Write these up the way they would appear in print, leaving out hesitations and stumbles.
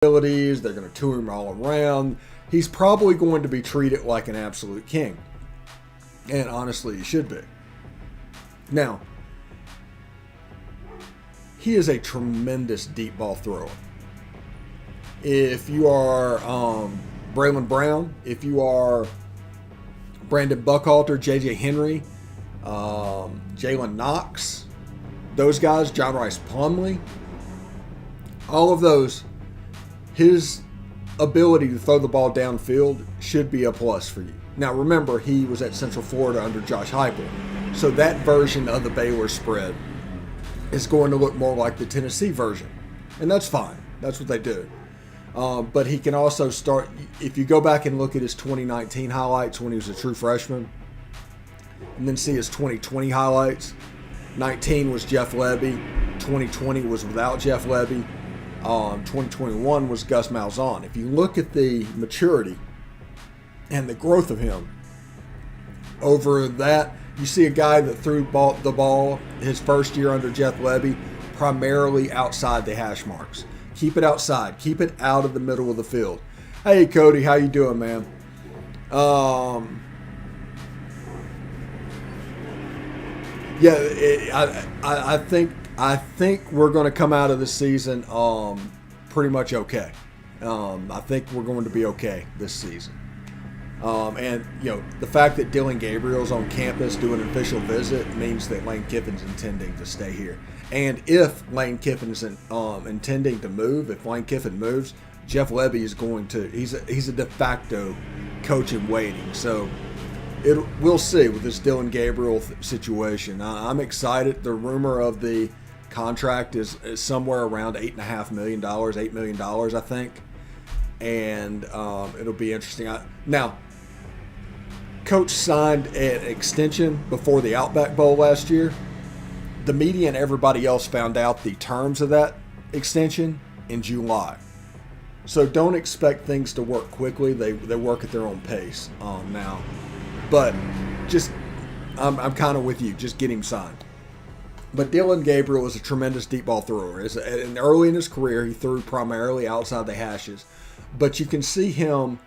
abilities. They're going to tour him all around. He's probably going to be treated like an absolute king. And honestly, he should be. Now, he is a tremendous deep ball thrower. If you are Braylon Brown, if you are Brandon Buckhalter, J.J. Henry, Jalen Knox, those guys, John Rice Plumlee, all of those, his ability to throw the ball downfield should be a plus for you. Now remember, he was at Central Florida under Josh Heupel, so that version of the Baylor spread is going to look more like the Tennessee version, and that's fine. That's what they do. But he can also start, if you go back and look at his 2019 highlights when he was a true freshman, and then see his 2020 highlights, 19 was Jeff Lebby, 2020 was without Jeff Lebby, 2021 was Gus Malzahn. If you look at the maturity and the growth of him over that, you see a guy that threw the ball his first year under Jeff Lebby primarily outside the hash marks. Keep it outside. Keep it out of the middle of the field. Hey, Cody, how you doing, man? I think we're going to come out of the season pretty much okay. I think we're going to be okay this season. And the fact that Dillon Gabriel's on campus doing an official visit means that Lane Kiffin's intending to stay here. And if Lane Kiffin's intending to move, if Lane Kiffin moves, Jeff Lebby is going to. He's a de facto coach in waiting. So we'll see with this Dillon Gabriel situation. I'm excited. The rumor of the contract is somewhere around $8.5 million, $8 million, I think. And it'll be interesting. Now, Coach signed an extension before the Outback Bowl last year. The media and everybody else found out the terms of that extension in July. So don't expect things to work quickly. They work at their own pace now. But I'm kind of with you. Just get him signed. But Dillon Gabriel is a tremendous deep ball thrower. And early in his career, he threw primarily outside the hashes. But you can see him,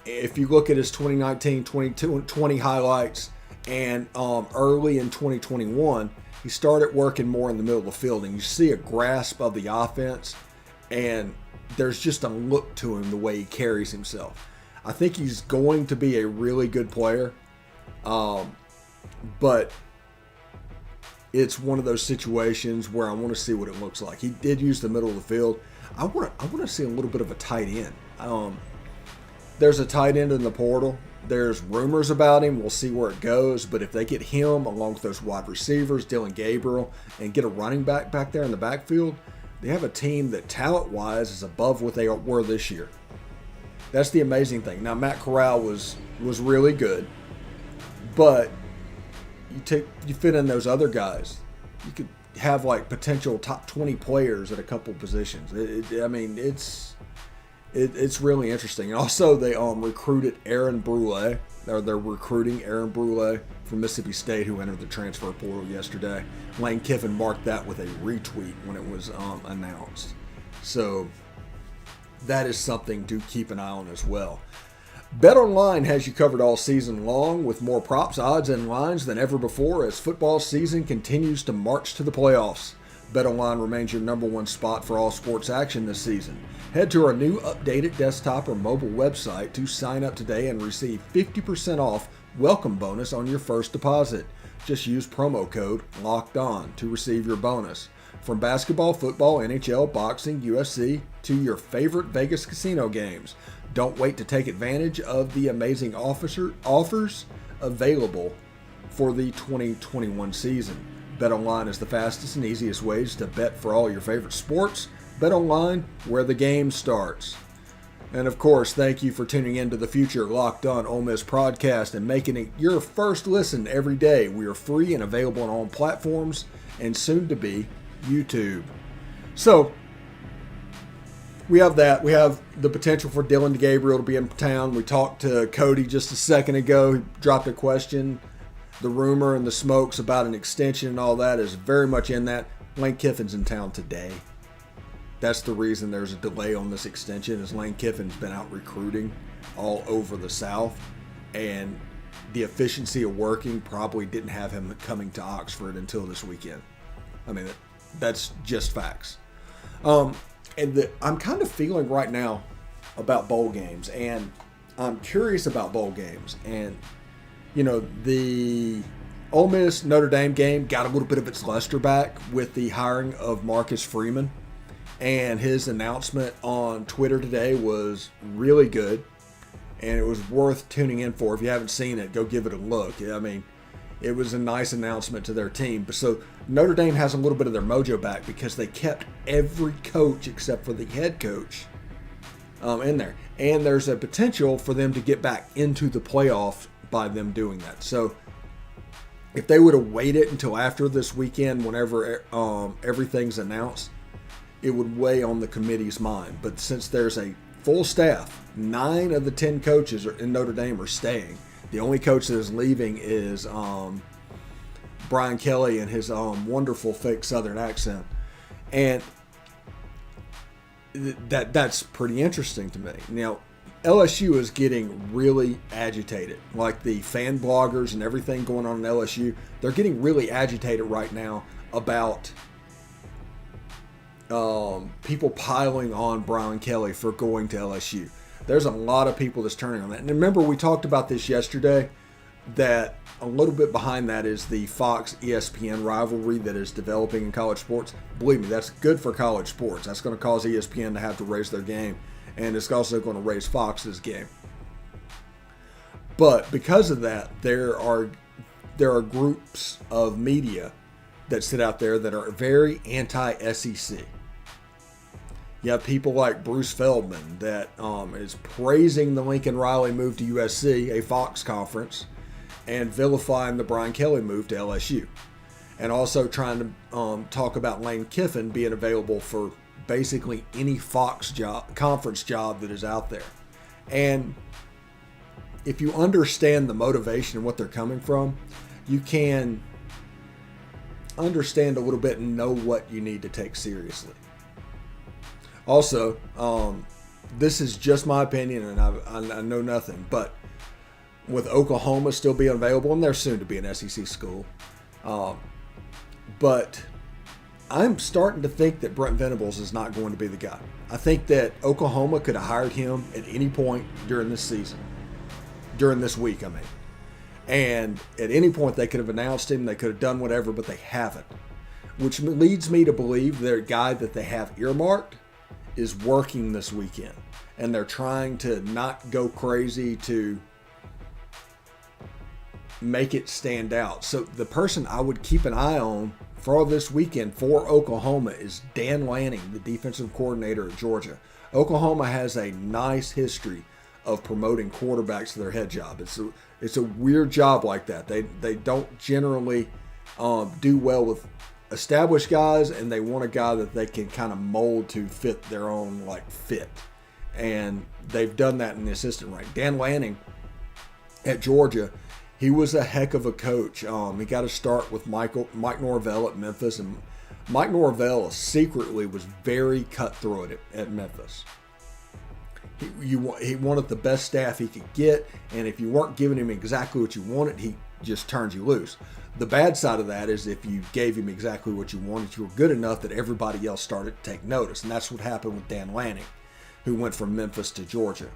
if you look at his 2019, 2020 highlights, and early in 2021, he started working more in the middle of the field. And you see a grasp of the offense, and there's just a look to him the way he carries himself. I think he's going to be a really good player, but it's one of those situations where I want to see what it looks like. He did use the middle of the field. I want to see a little bit of a tight end. There's a tight end in the portal. There's rumors about him. We'll see where it goes. But if they get him along with those wide receivers, Dillon Gabriel, and get a running back there in the backfield, they have a team that talent-wise is above what they were this year. That's the amazing thing. Now, Matt Corral was really good, but you fit in those other guys, you could have like potential top 20 players at a couple positions. It's really interesting. And also they recruited Aaron Brule. They're recruiting Aaron Brule from Mississippi State, who entered the transfer portal yesterday. Lane Kiffin marked that with a retweet when it was announced. So that is something to keep an eye on as well. BetOnline has you covered all season long with more props, odds, and lines than ever before as football season continues to march to the playoffs. BetOnline remains your number one spot for all sports action this season. Head to our new updated desktop or mobile website to sign up today and receive 50% off welcome bonus on your first deposit. Just use promo code LOCKEDON to receive your bonus. From basketball, football, NHL, boxing, UFC, to your favorite Vegas casino games. Don't wait to take advantage of the amazing offers available for the 2021 season. BetOnline is the fastest and easiest ways to bet for all your favorite sports. BetOnline, where the game starts. And of course, thank you for tuning in to the future Locked On Ole Miss podcast and making it your first listen every day. We are free and available on all platforms and soon to be YouTube. So, we have that. We have the potential for Dillon Gabriel to be in town. We talked to Cody just a second ago. He dropped a question. The rumor and the smokes about an extension and all that is very much in that. Lane Kiffin's in town today. that's the reason there's a delay on this extension, is Lane Kiffin's been out recruiting all over the South, and the efficiency of working probably didn't have him coming to Oxford until this weekend. I mean, that's just facts. I'm kind of feeling right now about bowl games, and I'm curious about bowl games. And, the Ole Miss Notre Dame game got a little bit of its luster back with the hiring of Marcus Freeman. And his announcement on Twitter today was really good. And it was worth tuning in for. If you haven't seen it, go give it a look. I mean, it was a nice announcement to their team. But so Notre Dame has a little bit of their mojo back because they kept every coach except for the head coach in there. And there's a potential for them to get back into the playoffs by them doing that. So if they would have waited until after this weekend, whenever everything's announced, it would weigh on the committee's mind. But since there's a full staff, 9 of the 10 coaches in Notre Dame are staying. The only coach that is leaving is Brian Kelly and his wonderful fake Southern accent. And that's pretty interesting to me. Now, LSU is getting really agitated. Like the fan bloggers and everything going on in LSU, they're getting really agitated right now about people piling on Brian Kelly for going to LSU. There's a lot of people that's turning on that. And remember, we talked about this yesterday, that a little bit behind that is the Fox-ESPN rivalry that is developing in college sports. Believe me, that's good for college sports. That's going to cause ESPN to have to raise their game, and it's also going to raise Fox's game. But because of that, there are groups of media that sit out there that are very anti-SEC. You have people like Bruce Feldman that is praising the Lincoln Riley move to USC, a Fox conference, and vilifying the Brian Kelly move to LSU. And also trying to talk about Lane Kiffin being available for basically any Fox conference job that is out there. And if you understand the motivation and what they're coming from, you can understand a little bit and know what you need to take seriously. Also, this is just my opinion, and I know nothing, but with Oklahoma still being available, and they're soon to be an SEC school, but I'm starting to think that Brent Venables is not going to be the guy. I think that Oklahoma could have hired him at any point during this season, during this week, I mean. And at any point they could have announced him, they could have done whatever, but they haven't. Which leads me to believe their guy that they have earmarked is working this weekend. And they're trying to not go crazy to make it stand out. So the person I would keep an eye on for this weekend for Oklahoma is Dan Lanning, the defensive coordinator at Georgia. Oklahoma has a nice history of promoting quarterbacks to their head job. It's a weird job like that. They don't generally do well with established guys, and they want a guy that they can kind of mold to fit their own fit. And they've done that in the assistant rank. Dan Lanning at Georgia, he was a heck of a coach. He got to start with Mike Norvell at Memphis, and Mike Norvell secretly was very cutthroat at Memphis. He wanted the best staff he could get, and if you weren't giving him exactly what you wanted, he just turns you loose. The bad side of that is if you gave him exactly what you wanted, you were good enough that everybody else started to take notice, and that's what happened with Dan Lanning, who went from Memphis to Georgia.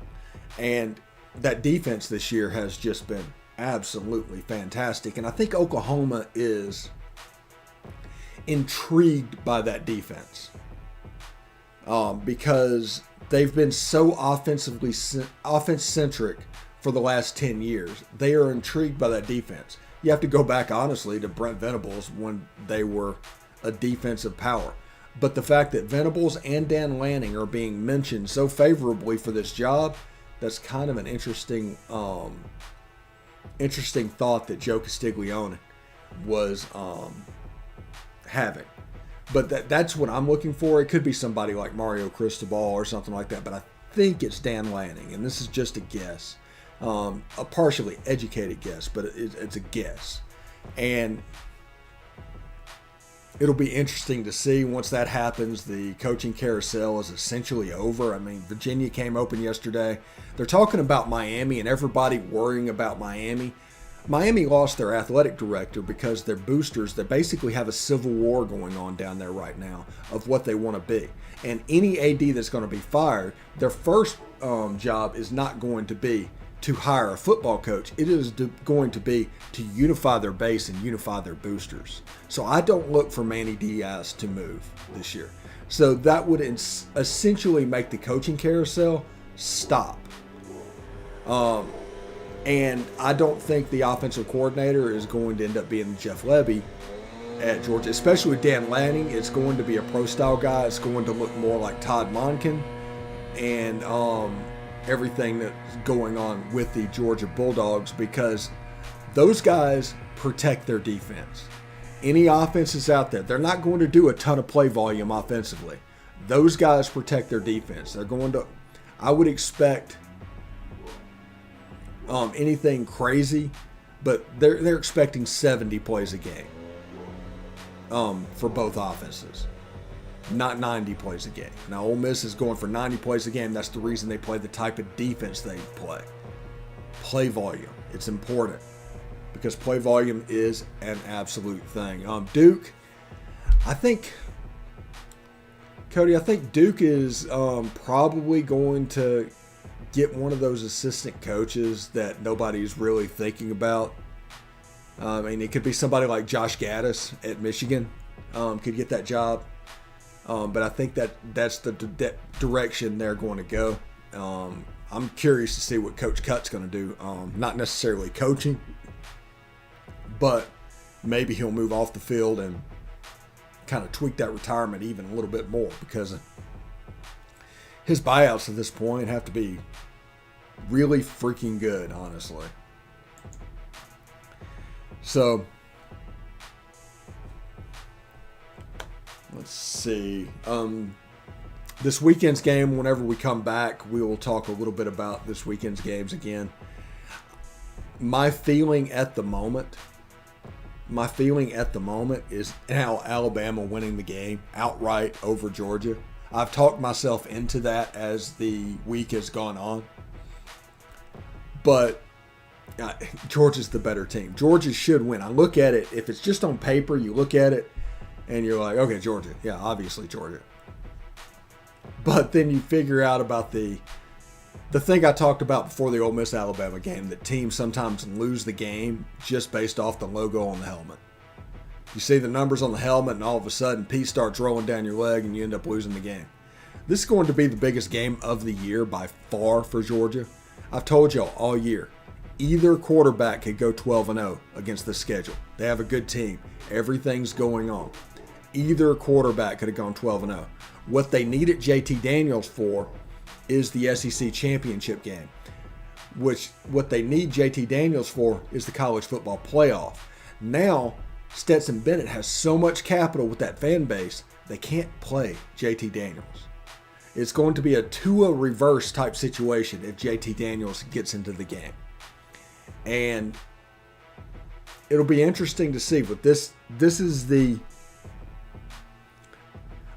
And that defense this year has just been absolutely fantastic, and I think Oklahoma is intrigued by that defense because they've been so offense-centric for the last 10 years. They are intrigued by that defense. You have to go back, honestly, to Brent Venables when they were a defensive power. But the fact that Venables and Dan Lanning are being mentioned so favorably for this job, that's kind of an interesting thought that Joe Castiglione was having. But that's what I'm looking for. It could be somebody like Mario Cristobal or something like that, but I think it's Dan Lanning, and this is just a guess. A partially educated guess, but it's a guess. And it'll be interesting to see once that happens. The coaching carousel is essentially over. I mean, Virginia came open yesterday. They're talking about Miami and everybody worrying about Miami. Miami lost their athletic director because their boosters, they basically have a civil war going on down there right now of what they want to be. And any AD that's going to be fired, their first job is not going to be to hire a football coach. It is going to be to unify their base and unify their boosters. So I don't look for Manny Diaz to move this year. So that would essentially make the coaching carousel stop. And I don't think the offensive coordinator is going to end up being Jeff Lebby at Georgia, especially with Dan Lanning. It's going to be a pro-style guy. It's going to look more like Todd Monken and everything that's going on with the Georgia Bulldogs, because those guys protect their defense. Any offenses out there, they're not going to do a ton of play volume offensively. Those guys protect their defense. They're going to, I would expect anything crazy, but they're expecting 70 plays a game for both offenses, not 90 plays a game. Now, Ole Miss is going for 90 plays a game. That's the reason they play the type of defense they play. Play volume. It's important because play volume is an absolute thing. Duke, I think, Cody, I think Duke is probably going to get one of those assistant coaches that nobody's really thinking about. I mean, it could be somebody like Josh Gaddis at Michigan could get that job. But I think that's the direction they're going to go. I'm curious to see what Coach Cut's going to do. Not necessarily coaching, but maybe he'll move off the field and kind of tweak that retirement even a little bit more, because his buyouts at this point have to be really freaking good, honestly. So, let's see. This weekend's game, whenever we come back, we will talk a little bit about this weekend's games again. My feeling at the moment is now Alabama winning the game outright over Georgia. I've talked myself into that as the week has gone on. But Georgia's the better team. Georgia should win. I look at it, if it's just on paper, you look at it and you're like, okay, Georgia. Yeah, obviously Georgia. But then you figure out about the thing I talked about before the Ole Miss Alabama game, that teams sometimes lose the game just based off the logo on the helmet. You see the numbers on the helmet and all of a sudden P starts rolling down your leg and you end up losing the game. This is going to be the biggest game of the year by far for Georgia. I've told y'all all year, either quarterback could go 12-0 against this schedule. They have a good team. Everything's going on. Either quarterback could have gone 12-0. What they needed JT Daniels for is the SEC championship game, which what they need JT Daniels for is the college football playoff. Now, Stetson Bennett has so much capital with that fan base, they can't play JT Daniels. It's going to be a Tua reverse type situation if JT Daniels gets into the game. And it'll be interesting to see, but this is the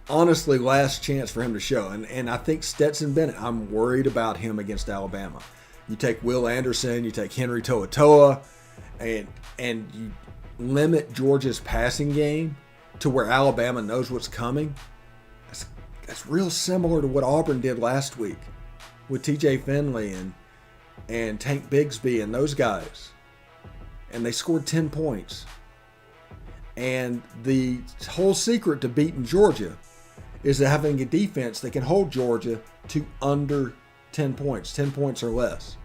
honestly last chance for him to show. And I think Stetson Bennett, I'm worried about him against Alabama. You take Will Anderson, you take Henry To'oTo'o, and you limit Georgia's passing game to where Alabama knows what's coming. That's real similar to what Auburn did last week with TJ Finley and Tank Bigsby and those guys. And they scored 10 points. And the whole secret to beating Georgia is having a defense that can hold Georgia to under 10 points or less.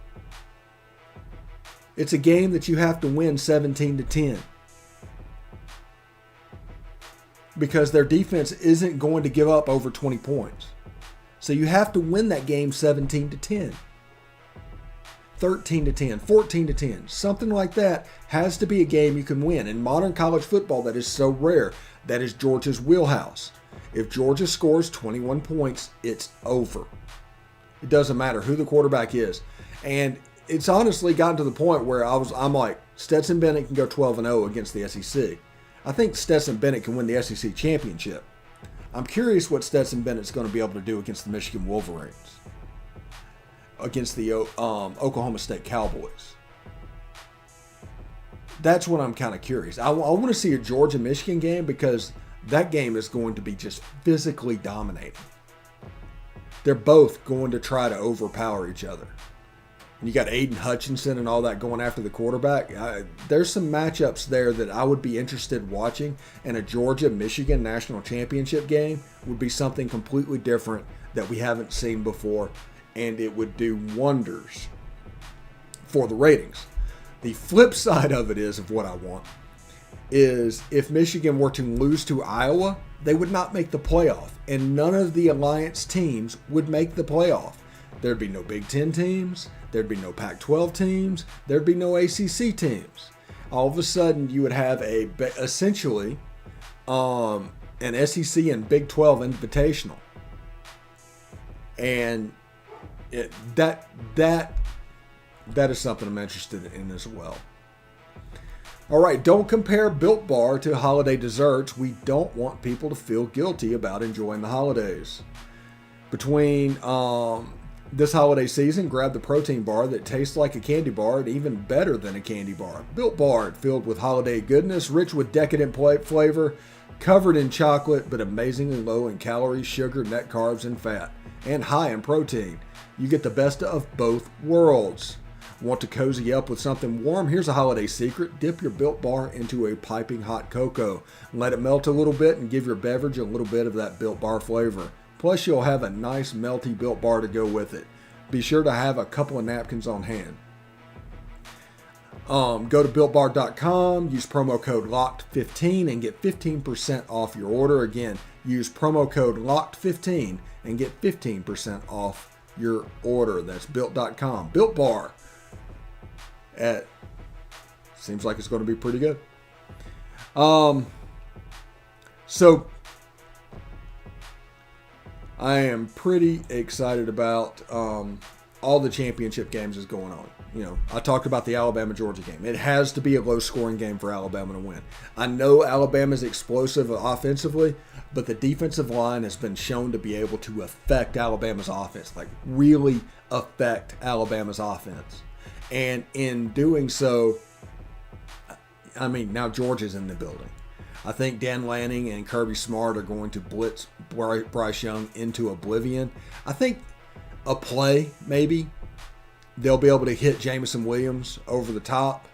It's a game that you have to win 17-10. Because their defense isn't going to give up over 20 points. So you have to win that game 17-10. 13-10, 14-10, something like that has to be a game you can win. In modern college football, that is so rare. That is Georgia's wheelhouse. If Georgia scores 21 points, it's over. It doesn't matter who the quarterback is. And it's honestly gotten to the point where I'm like, Stetson Bennett can go 12-0 against the SEC. I think Stetson Bennett can win the SEC championship. I'm curious what Stetson Bennett's going to be able to do against the Michigan Wolverines, against the Oklahoma State Cowboys. That's what I'm kind of curious. I want to see a Georgia-Michigan game because that game is going to be just physically dominating. They're both going to try to overpower each other. You got Aiden Hutchinson and all that going after the quarterback. There's some matchups there that I would be interested in watching, and a Georgia-Michigan national championship game would be something completely different that we haven't seen before, and it would do wonders for the ratings. The flip side of it is, of what I want, is if Michigan were to lose to Iowa, they would not make the playoff, and none of the Alliance teams would make the playoff. There'd be no Big Ten teams, there'd be no Pac-12 teams, there'd be no ACC teams. All of a sudden, you would have essentially an SEC and Big 12 invitational, and that is something I'm interested in as well. All right, don't compare Built Bar to holiday desserts. We don't want people to feel guilty about enjoying the holidays. Between this holiday season, grab the protein bar that tastes like a candy bar and even better than a candy bar. Built Bar, filled with holiday goodness, rich with decadent flavor, covered in chocolate, but amazingly low in calories, sugar, net carbs, and fat, and high in protein. You get the best of both worlds. Want to cozy up with something warm? Here's a holiday secret. Dip your Built Bar into a piping hot cocoa. Let it melt a little bit and give your beverage a little bit of that Built Bar flavor. Plus, you'll have a nice melty Built Bar to go with it. Be sure to have a couple of napkins on hand. Go to BuiltBar.com, use promo code LOCKED15 and get 15% off your order. Again, use promo code LOCKED15 and get 15% off your order. That's Built.com. Built Bar. Seems like it's going to be pretty good. So I am pretty excited about all the championship games is going on. You know, I talked about the Alabama-Georgia game. It has to be a low-scoring game for Alabama to win. I know Alabama's explosive offensively, but the defensive line has been shown to be able to affect Alabama's offense, like really affect Alabama's offense. And in doing so, I mean, now Georgia's in the building. I think Dan Lanning and Kirby Smart are going to blitz Bryce Young into oblivion. I think a play, maybe, they'll be able to hit Jamison Williams over the top.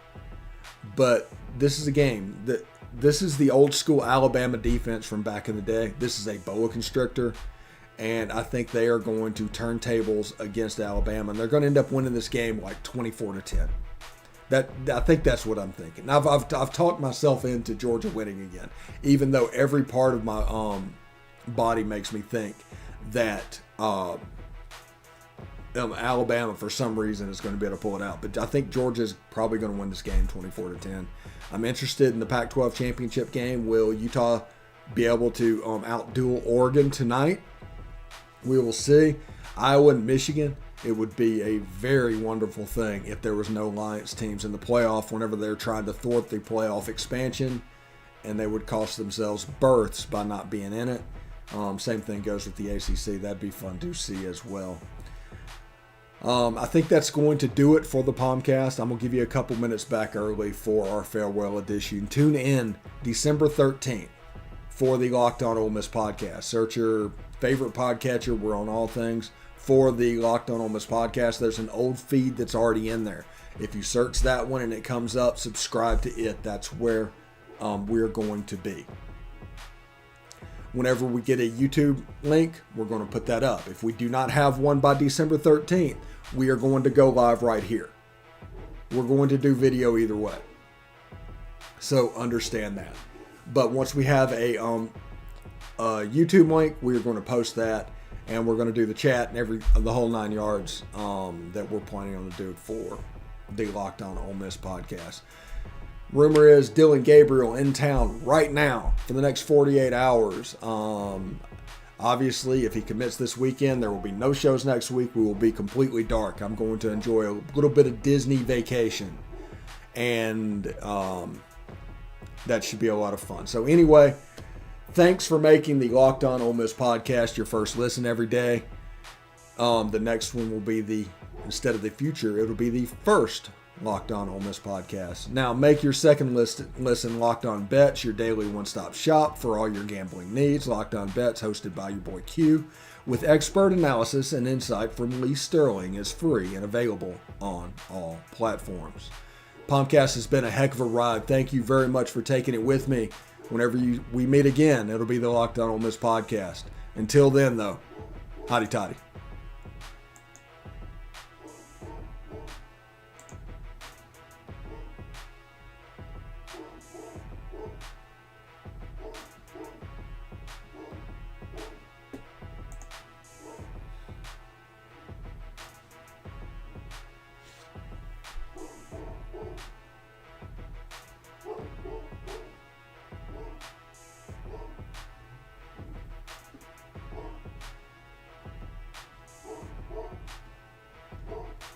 But this is a game that this is the old school Alabama defense from back in the day. This is a boa constrictor. And I think they are going to turn tables against Alabama. And they're going to end up winning this game like 24-10. I think that's what I'm thinking. I've talked myself into Georgia winning again, even though every part of my body makes me think that Alabama, for some reason, is going to be able to pull it out. But I think Georgia's probably going to win this game 24-10. I'm interested in the Pac-12 championship game. Will Utah be able to outduel Oregon tonight? We will see. Iowa and Michigan, it would be a very wonderful thing if there was no Alliance teams in the playoff whenever they're trying to thwart the playoff expansion, and they would cost themselves berths by not being in it. Same thing goes with the ACC. That'd be fun to see as well. I think that's going to do it for the POMcast. I'm going to give you a couple minutes back early for our farewell edition. Tune in December 13th for the Locked On Ole Miss podcast. Search your favorite podcatcher. We're on all things for the Locked On Ole Miss podcast. There's an old feed that's already in there. If you search that one and it comes up, subscribe to it. That's where we're going to be. Whenever we get a YouTube link, we're going to put that up. If we do not have one by December 13th, we are going to go live right here. We're going to do video either way. So understand that. But once we have a YouTube link, we're going to post that, and we're going to do the chat and the whole 9 yards that we're planning on to do for the Locked On Ole Miss podcast. Rumor is Dillon Gabriel in town right now for the next 48 hours. Obviously, if he commits this weekend, there will be no shows next week. We will be completely dark. I'm going to enjoy a little bit of Disney vacation. And that should be a lot of fun. So anyway, thanks for making the Locked On Ole Miss podcast your first listen every day. The next one will be instead of the future, it'll be the first Locked On Ole Miss podcast. Now make your second listen Locked On Bets, your daily one-stop shop for all your gambling needs. Locked On Bets, hosted by your boy Q, with expert analysis and insight from Lee Sterling, is free and available on all platforms. POMcast has been a heck of a ride. Thank you very much for taking it with me. Whenever we meet again, it'll be the Locked On Ole Miss podcast. Until then, though, hotty toddy.